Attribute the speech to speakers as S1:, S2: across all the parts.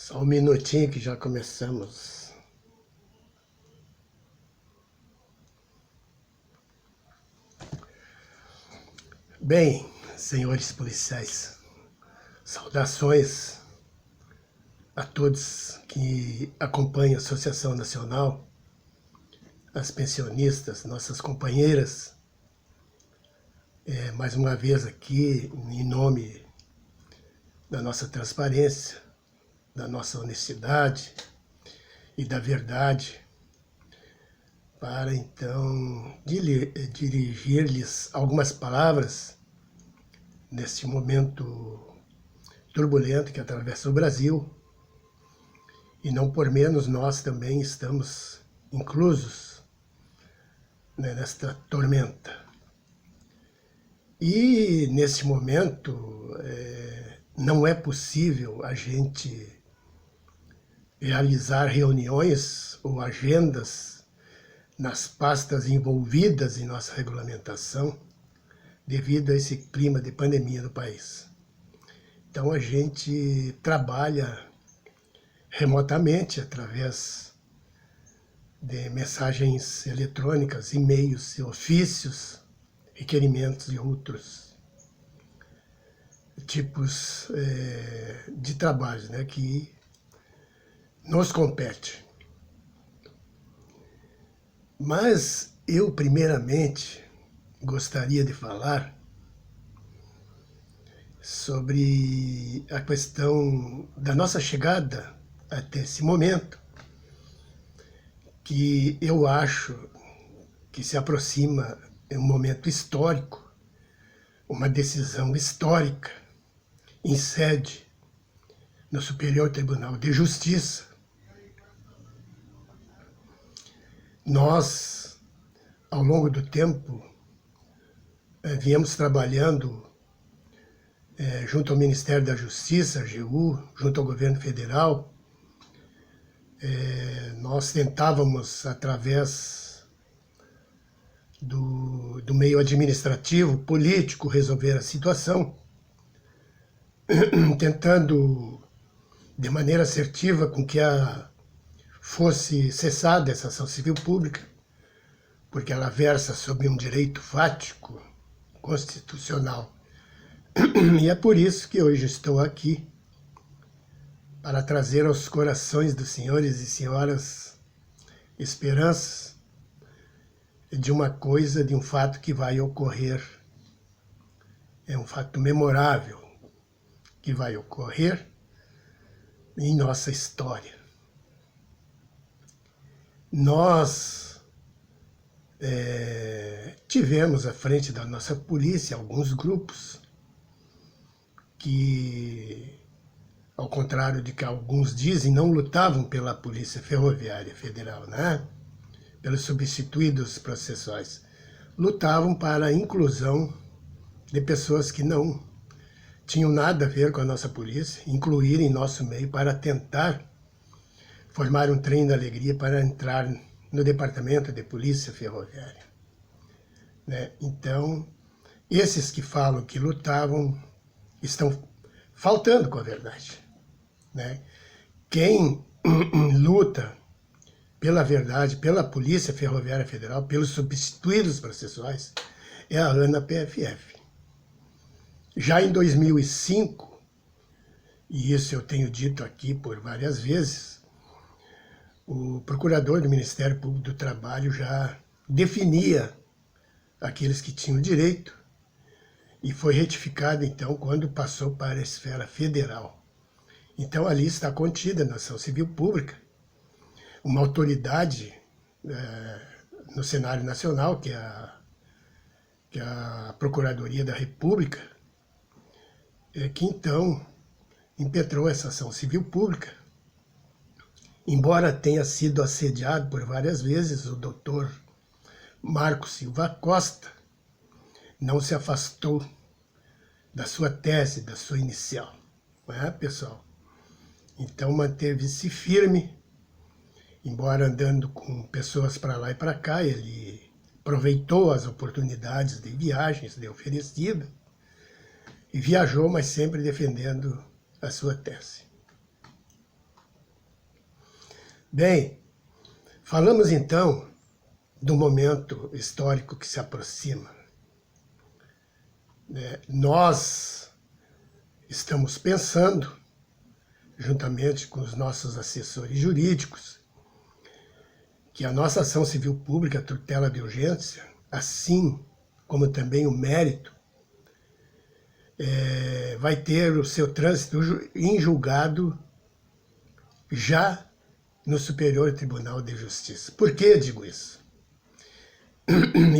S1: Só um minutinho que já começamos. Bem, senhores policiais, saudações a todos que acompanham a Associação Nacional, as pensionistas, nossas companheiras. Mais uma vez aqui, em nome da nossa transparência, da nossa honestidade e da verdade, para então dirigir-lhes algumas palavras neste momento turbulento que atravessa o Brasil. E não por menos nós também estamos inclusos, né, nesta tormenta. E nesse momento não é possível a gente realizar reuniões ou agendas nas pastas envolvidas em nossa regulamentação devido a esse clima de pandemia no país. Então a gente trabalha remotamente através de mensagens eletrônicas, e-mails, ofícios, requerimentos e outros tipos de trabalhos, né, que nos compete. Mas eu, primeiramente, gostaria de falar sobre a questão da nossa chegada até esse momento, que eu acho que se aproxima um momento histórico, uma decisão histórica em sede no Superior Tribunal de Justiça. Nós, ao longo do tempo, viemos trabalhando junto ao Ministério da Justiça, AGU, junto ao Governo Federal. Nós tentávamos, através do meio administrativo, político, resolver a situação, tentando, de maneira assertiva, com que fosse cessada essa ação civil pública, porque ela versa sobre um direito fático, constitucional. E é por isso que hoje estou aqui, para trazer aos corações dos senhores e senhoras esperanças de uma coisa, de um fato que vai ocorrer. É um fato memorável que vai ocorrer em nossa história. Nós tivemos à frente da nossa polícia alguns grupos que, ao contrário de que alguns dizem, não lutavam pela Polícia Ferroviária Federal, né? Pelos substituídos processuais. Lutavam para a inclusão de pessoas que não tinham nada a ver com a nossa polícia, incluir em nosso meio para tentar formar um trem da alegria para entrar no Departamento de Polícia Ferroviária, né? Então, esses que falam que lutavam estão faltando com a verdade, né? Quem luta pela verdade, pela Polícia Ferroviária Federal, pelos substituídos processuais, é a ANA-PFF. Já em 2005, e isso eu tenho dito aqui por várias vezes, o procurador do Ministério Público do Trabalho já definia aqueles que tinham direito, e foi retificado, então, quando passou para a esfera federal. Então, ali está contida na ação civil pública uma autoridade no cenário nacional, que é a Procuradoria da República, que, então, impetrou essa ação civil pública. Embora tenha sido assediado por várias vezes, o doutor Marcos Silva Costa não se afastou da sua tese, da sua inicial. Não é, pessoal? Então manteve-se firme, embora andando com pessoas para lá e para cá, ele aproveitou as oportunidades de viagens de oferecida e viajou, mas sempre defendendo a sua tese. Bem, falamos então do momento histórico que se aproxima. Nós estamos pensando, juntamente com os nossos assessores jurídicos, que a nossa ação civil pública, tutela de urgência, assim como também o mérito, vai ter o seu trânsito em julgado já no Superior Tribunal de Justiça. Por que eu digo isso?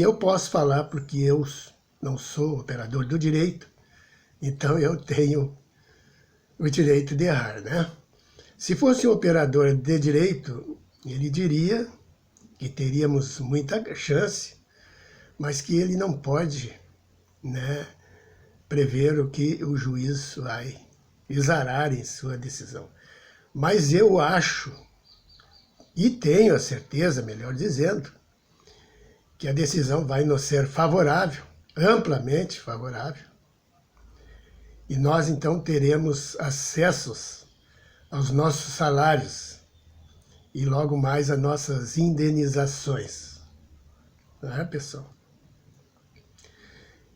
S1: Eu posso falar porque eu não sou operador do direito, então eu tenho o direito de errar, né? Se fosse um operador de direito, ele diria que teríamos muita chance, mas que ele não pode, né, prever o que o juiz vai exarar em sua decisão. Mas eu acho, e tenho a certeza, melhor dizendo, que a decisão vai nos ser favorável, amplamente favorável, e nós então teremos acessos aos nossos salários e logo mais a nossas indenizações. Não é, pessoal?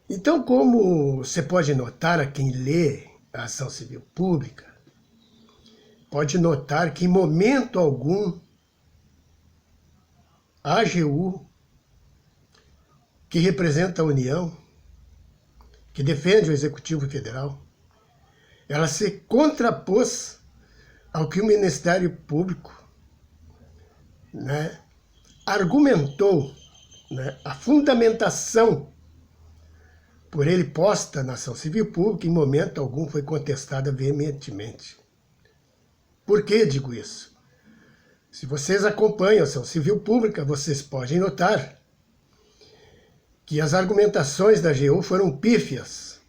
S1: Então, como você pode notar a quem lê a ação civil pública, pode notar que em momento algum a AGU, que representa a União, que defende o Executivo Federal, ela se contrapôs ao que o Ministério Público, né, argumentou, né, a fundamentação por ele posta na ação civil pública, em momento algum foi contestada veementemente. Por que digo isso? Se vocês acompanham a ação civil pública, vocês podem notar que as argumentações da AGU foram pífias.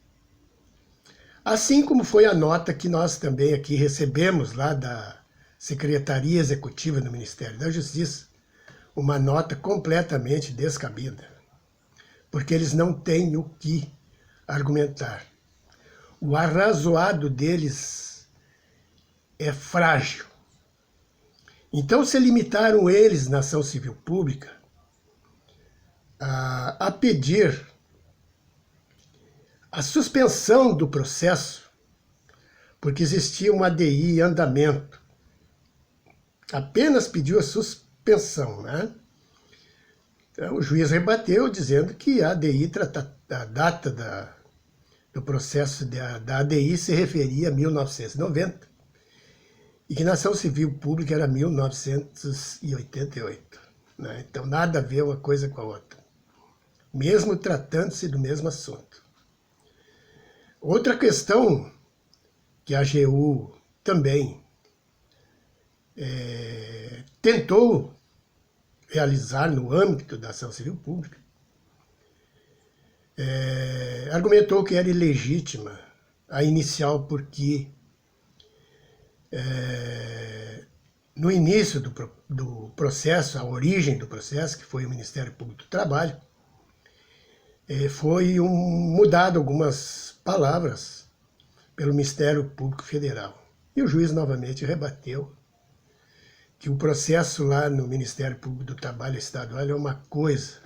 S1: Assim como foi a nota que nós também aqui recebemos lá da Secretaria Executiva do Ministério da Justiça, uma nota completamente descabida, porque eles não têm o que argumentar. O arrazoado deles é frágil. Então se limitaram eles, na ação civil pública, a pedir a suspensão do processo, porque existia uma ADI em andamento. Apenas pediu a suspensão, né? Então, o juiz rebateu dizendo que a ADI, a data do processo da ADI se referia a 1990 e que na ação civil pública era 1988. Né? Então, nada a ver uma coisa com a outra, mesmo tratando-se do mesmo assunto. Outra questão que a AGU também tentou realizar no âmbito da ação civil pública, argumentou que era ilegítima a inicial porque no início do processo, a origem do processo, que foi o Ministério Público do Trabalho, foi mudado algumas palavras pelo Ministério Público Federal. E o juiz novamente rebateu que o processo lá no Ministério Público do Trabalho Estadual é uma coisa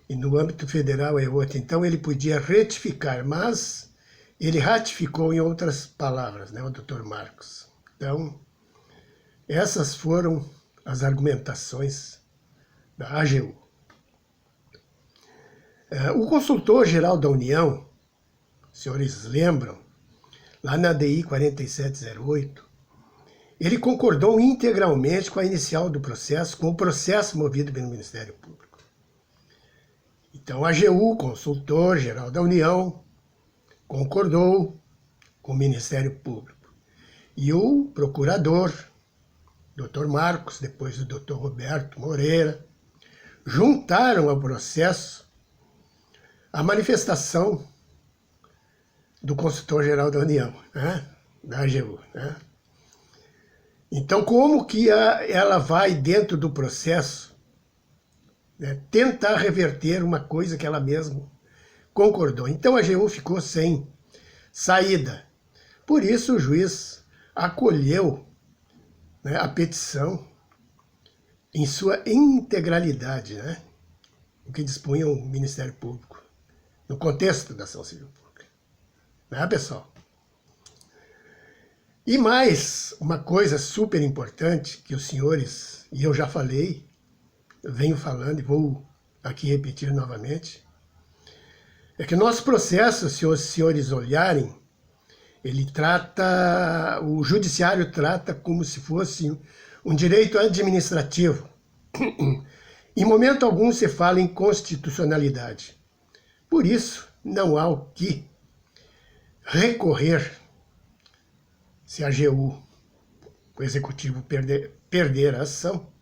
S1: e no âmbito federal é outra. Então ele podia retificar, mas ele ratificou em outras palavras, né, o doutor Marcos. Então, essas foram as argumentações da AGU. O consultor-geral da União, os senhores lembram, lá na DI 4708, ele concordou integralmente com a inicial do processo, com o processo movido pelo Ministério Público. Então, a AGU, consultor-geral da União, concordou com o Ministério Público. E o procurador, Dr. Marcos, depois do Dr. Roberto Moreira, juntaram ao processo a manifestação do consultor-geral da União, né? Da AGU. Né? Então, como que ela vai, dentro do processo, né, tentar reverter uma coisa que ela mesma concordou? Então, a AGU ficou sem saída. Por isso, o juiz acolheu né, a petição em sua integralidade, né, o que dispunha o Ministério Público, no contexto da ação civil pública. Né, pessoal? E mais uma coisa super importante que os senhores, e eu já falei, venho falando e vou aqui repetir novamente, é que nosso processo, se os senhores olharem, o judiciário trata como se fosse um direito administrativo. Em momento algum se fala em constitucionalidade. Por isso, não há o que recorrer se a AGU, o Executivo, perder a ação.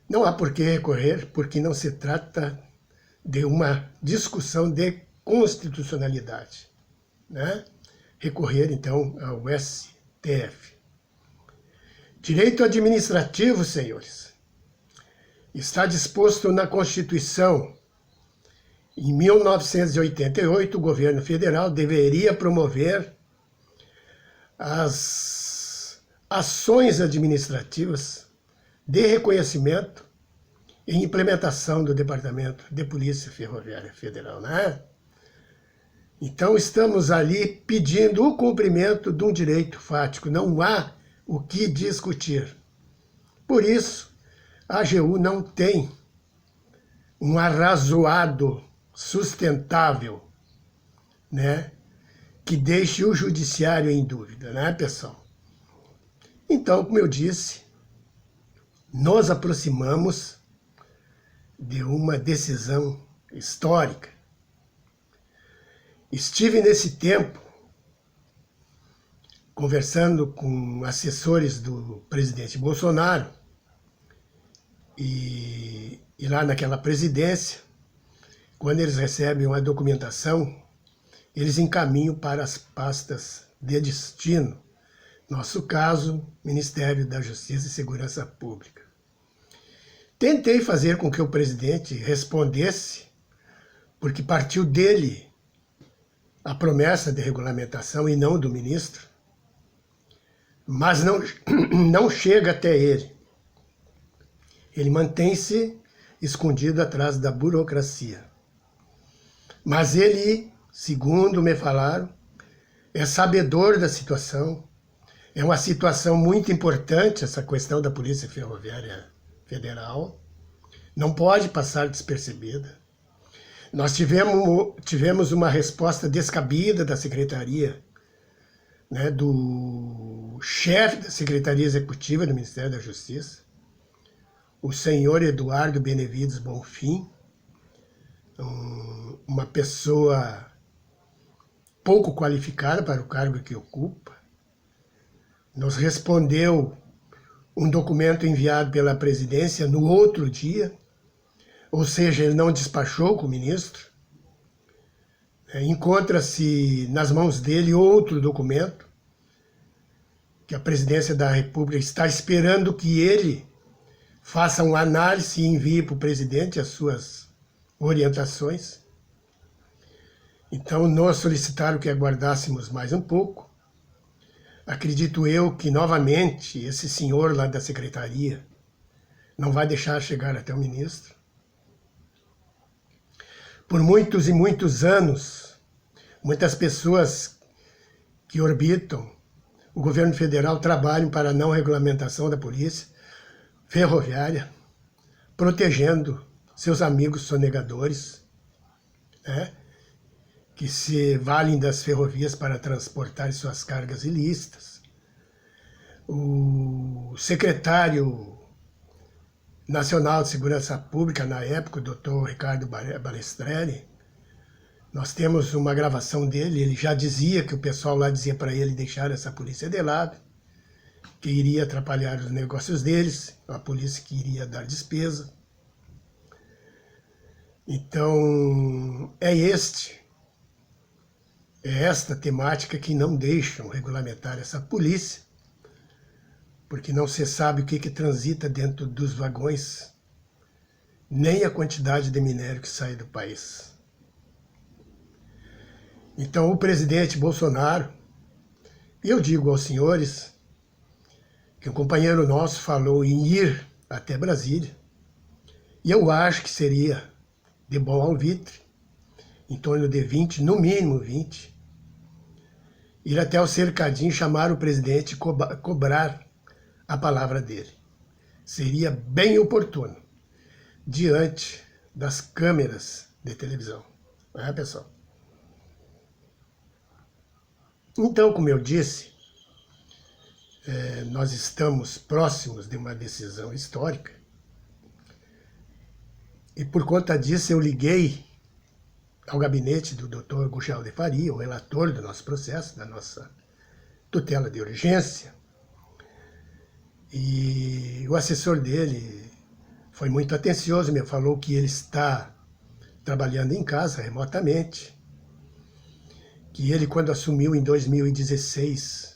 S1: Não há por que recorrer, porque não se trata de uma discussão de constitucionalidade, né? Recorrer, então, ao STF. Direito administrativo, senhores, está disposto na Constituição. Em 1988, o governo federal deveria promover as ações administrativas de reconhecimento e implementação do Departamento de Polícia Ferroviária Federal, né? Então estamos ali pedindo o cumprimento de um direito fático, não há o que discutir. Por isso, a AGU não tem um arrazoado sustentável, né, que deixe o judiciário em dúvida, né, pessoal? Então, como eu disse, nos aproximamos de uma decisão histórica. Estive nesse tempo conversando com assessores do presidente Bolsonaro e lá naquela presidência, quando eles recebem uma documentação, eles encaminham para as pastas de destino. Nosso caso, Ministério da Justiça e Segurança Pública. Tentei fazer com que o presidente respondesse, porque partiu dele a promessa de regulamentação e não do ministro, mas não chega até ele. Ele mantém-se escondido atrás da burocracia. Mas ele, segundo me falaram, é sabedor da situação. É uma situação muito importante essa questão da Polícia Ferroviária Federal. Não pode passar despercebida. Nós tivemos uma resposta descabida da Secretaria, né, do chefe da Secretaria Executiva do Ministério da Justiça, o senhor Eduardo Benevides Bonfim, uma pessoa pouco qualificada para o cargo que ocupa. Nos respondeu um documento enviado pela presidência no outro dia, ou seja, ele não despachou com o ministro. Encontra-se nas mãos dele outro documento que a presidência da República está esperando que ele faça uma análise e envie para o presidente as suas orientações. Então, nós solicitaram que aguardássemos mais um pouco. Acredito eu que, novamente, esse senhor lá da secretaria não vai deixar chegar até o ministro. Por muitos e muitos anos, muitas pessoas que orbitam o governo federal trabalham para a não regulamentação da polícia ferroviária, protegendo seus amigos sonegadores, né, que se valem das ferrovias para transportar suas cargas ilícitas. O secretário nacional de Segurança Pública, na época, o doutor Ricardo Balestreri, nós temos uma gravação dele, ele já dizia que o pessoal lá dizia para ele deixar essa polícia de lado, que iria atrapalhar os negócios deles, a polícia que iria dar despesa. Então, é esta temática que não deixam regulamentar essa polícia, porque não se sabe o que transita dentro dos vagões, nem a quantidade de minério que sai do país. Então, o presidente Bolsonaro, eu digo aos senhores que um companheiro nosso falou em ir até Brasília, e eu acho que seria de bom alvitre, em torno de 20, no mínimo 20, ir até o cercadinho, chamar o presidente e cobrar a palavra dele. Seria bem oportuno, diante das câmeras de televisão. Não é, pessoal? Então, como eu disse, nós estamos próximos de uma decisão histórica, e por conta disso eu liguei ao gabinete do Dr. Gugel de Faria, o relator do nosso processo, da nossa tutela de urgência, e o assessor dele foi muito atencioso, me falou que ele está trabalhando em casa, remotamente, que ele, quando assumiu em 2016,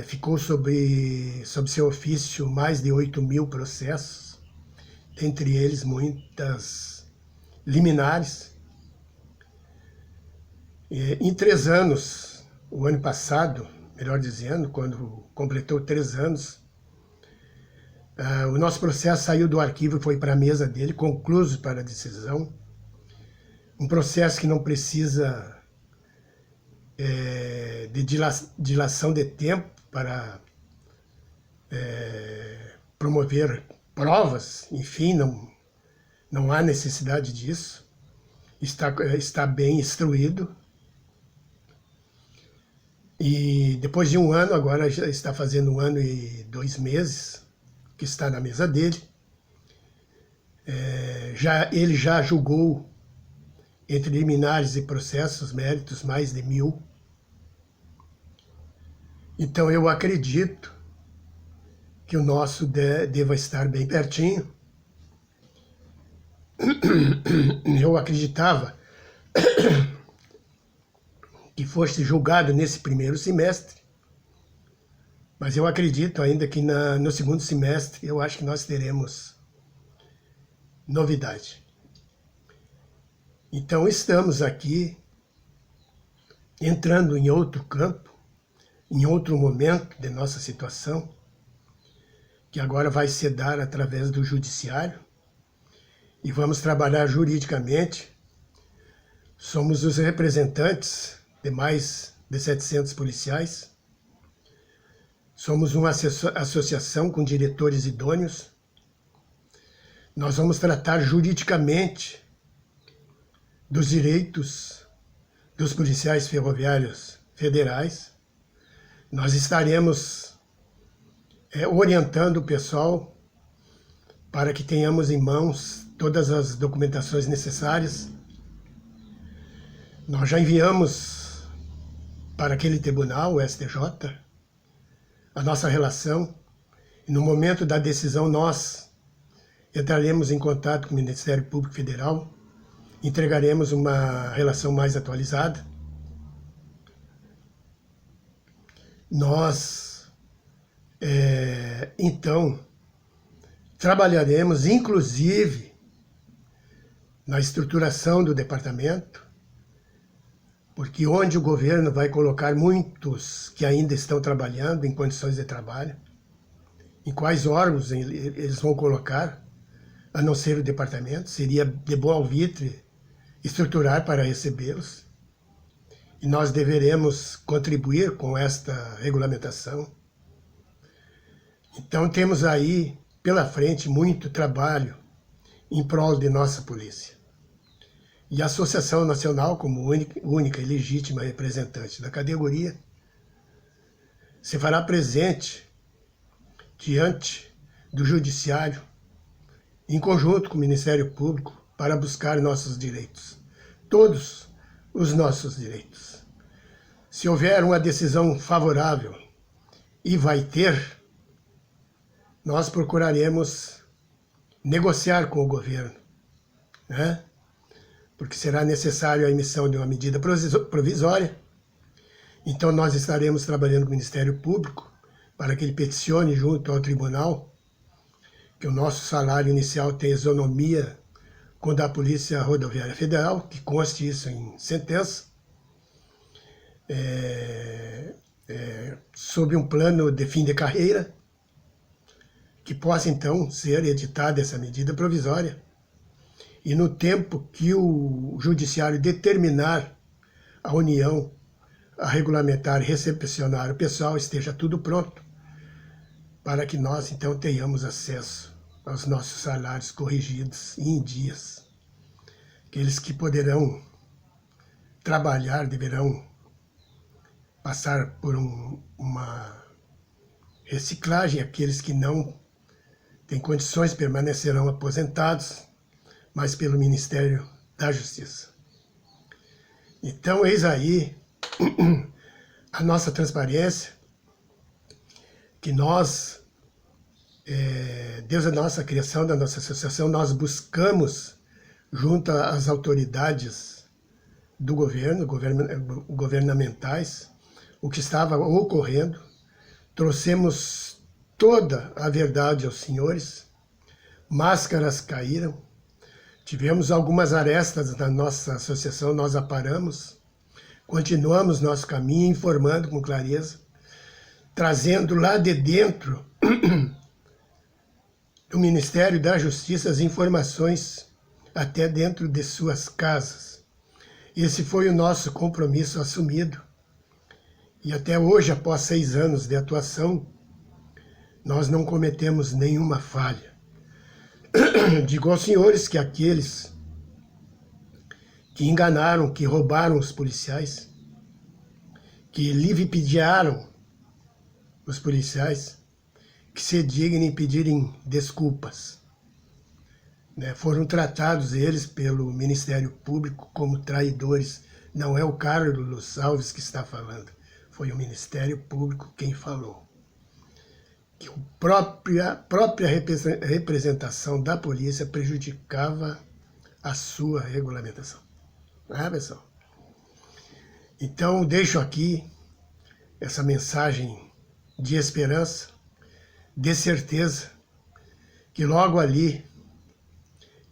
S1: ficou sob seu ofício mais de 8.000 processos, dentre eles muitas liminares. Em 3 anos, o ano passado, melhor dizendo, quando completou 3 anos, o nosso processo saiu do arquivo e foi para a mesa dele, concluído para a decisão. Um processo que não precisa de dilação de tempo para promover provas, enfim, não há necessidade disso. Está bem instruído. E depois de 1 ano, agora já está fazendo 1 ano e 2 meses, que está na mesa dele. Ele já julgou, entre liminares e processos méritos, mais de 1.000. Então eu acredito que o nosso deva estar bem pertinho. Eu acreditava que fosse julgado nesse primeiro semestre, mas eu acredito ainda que no segundo semestre eu acho que nós teremos novidade. Então estamos aqui entrando em outro campo, em outro momento de nossa situação, que agora vai se dar através do judiciário, e vamos trabalhar juridicamente. Somos os representantes de mais de 700 policiais, somos uma associação com diretores idôneos. Nós vamos tratar juridicamente dos direitos dos policiais ferroviários federais. Nós estaremos orientando o pessoal para que tenhamos em mãos todas as documentações necessárias. Nós já enviamos para aquele tribunal, o STJ, a nossa relação, e no momento da decisão nós entraremos em contato com o Ministério Público Federal, entregaremos uma relação mais atualizada. Nós, então, trabalharemos, inclusive, na estruturação do departamento, porque onde o governo vai colocar muitos que ainda estão trabalhando em condições de trabalho, em quais órgãos eles vão colocar, a não ser o departamento, seria de bom alvitre estruturar para recebê-los, e nós deveremos contribuir com esta regulamentação. Então temos aí pela frente muito trabalho em prol de nossa polícia. E a Associação Nacional, como única e legítima representante da categoria, se fará presente diante do Judiciário, em conjunto com o Ministério Público, para buscar nossos direitos. Todos os nossos direitos. Se houver uma decisão favorável, e vai ter, nós procuraremos negociar com o governo, né? Porque será necessário a emissão de uma medida provisória. Então nós estaremos trabalhando com o Ministério Público para que ele peticione junto ao tribunal que o nosso salário inicial tenha isonomia com o da Polícia Rodoviária Federal, que conste isso em sentença. sob um plano de fim de carreira, que possa então ser editada essa medida provisória e no tempo que o judiciário determinar a União a regulamentar e recepcionar o pessoal, esteja tudo pronto para que nós então tenhamos acesso aos nossos salários corrigidos e em dias. Aqueles que poderão trabalhar deverão passar por uma reciclagem, aqueles que não têm condições permanecerão aposentados, mas pelo Ministério da Justiça. Então, eis aí a nossa transparência, que nós, desde a nossa criação da nossa associação, nós buscamos, junto às autoridades do governo, governamentais, o que estava ocorrendo, trouxemos toda a verdade aos senhores, máscaras caíram, tivemos algumas arestas na nossa associação, nós aparamos, continuamos nosso caminho, informando com clareza, trazendo lá de dentro do Ministério da Justiça as informações até dentro de suas casas. Esse foi o nosso compromisso assumido. E até hoje, após 6 anos de atuação, nós não cometemos nenhuma falha. Digo aos senhores que aqueles que enganaram, que roubaram os policiais, que lividiaram os policiais, que se dignem pedirem desculpas. Foram tratados eles pelo Ministério Público como traidores. Não é o Carlos Alves que está falando, foi o Ministério Público quem falou. Que a própria representação da polícia prejudicava a sua regulamentação. Pessoal? Então, deixo aqui essa mensagem de esperança, de certeza, que logo ali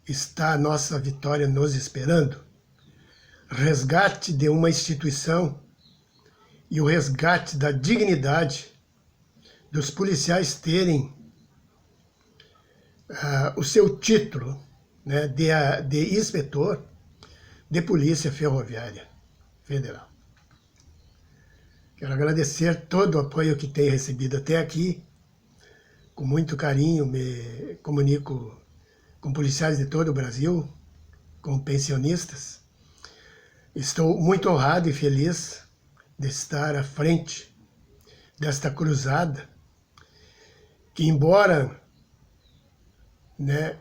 S1: está a nossa vitória nos esperando. Resgate de uma instituição e o resgate da dignidade dos policiais terem o seu título, de inspetor de Polícia Ferroviária Federal. Quero agradecer todo o apoio que tenho recebido até aqui. Com muito carinho me comunico com policiais de todo o Brasil, com pensionistas. Estou muito honrado e feliz de estar à frente desta cruzada, que embora,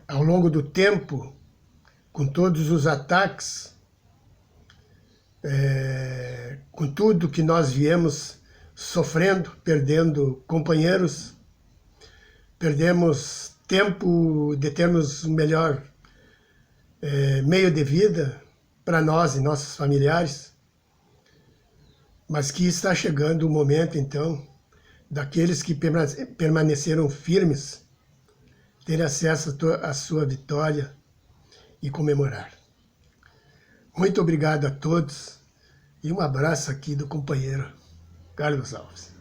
S1: ao longo do tempo, com todos os ataques, com tudo que nós viemos sofrendo, perdendo companheiros, perdemos tempo de termos um melhor meio de vida para nós e nossos familiares, mas que está chegando o momento, então, daqueles que permaneceram firmes terem acesso à sua vitória e comemorar. Muito obrigado a todos e um abraço aqui do companheiro Carlos Alves.